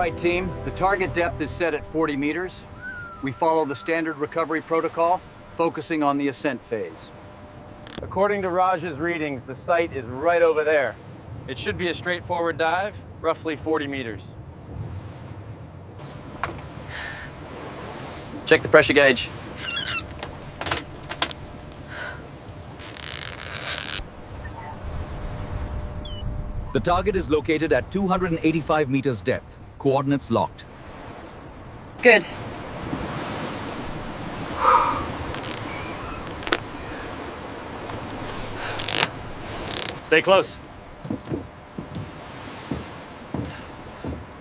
Right, team. The target depth is set at 40 meters. We follow the standard recovery protocol, focusing on the ascent phase. According to Raj's readings, the site is right over there. It should be a straightforward dive, roughly 40 meters. Check the pressure gauge. The target is located at 285 meters depth. Coordinates locked. Good. Stay close.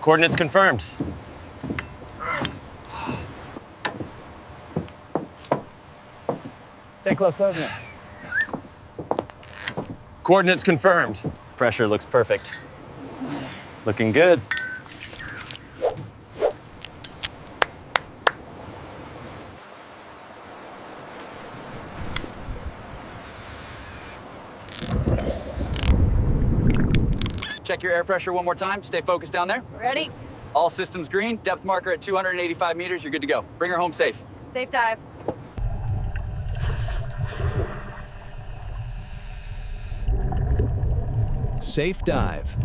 Coordinates confirmed. Stay close, closer. Coordinates confirmed. Pressure looks perfect. Looking good. Check your air pressure one more time. Stay focused down there. Ready? All systems green. Depth marker at 285 meters. You're good to go. Bring her home safe. Safe dive. Safe dive.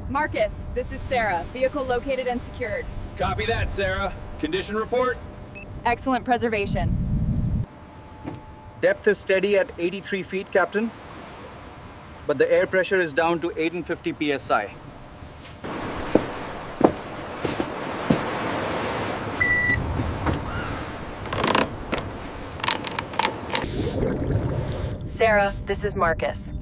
Marcus, this is Sarah. Vehicle located and secured. Copy that, Sarah. Condition report? Excellent preservation. Depth is steady at 83 feet, Captain. But the air pressure is down to 850 psi. Sarah, this is Marcus.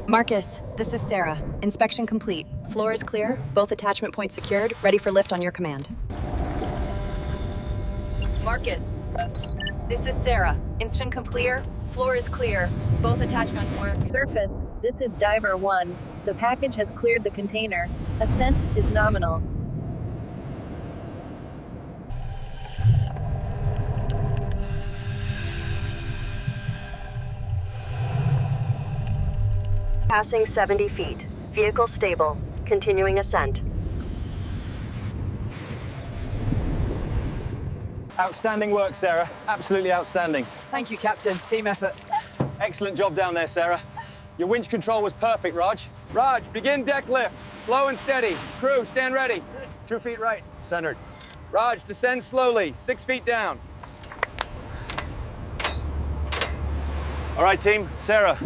Marcus, this is Sarah. Inspection complete. Floor is clear, both attachment points secured, ready for lift on your command. Marcus, this is Sarah. Inspection clear, floor is clear, both attachment points. Surface, this is Diver 1. The package has cleared the container. Ascent is nominal. Passing 70 feet. Vehicle stable. Continuing ascent. Outstanding work, Sarah. Absolutely outstanding. Thank you, Captain. Team effort. Excellent job down there, Sarah. Your winch control was perfect, Raj. Raj, begin deck lift. Slow and steady. Crew, stand ready. 2 feet right. Centered. Raj, descend slowly. 6 feet down. All right, team. Sarah,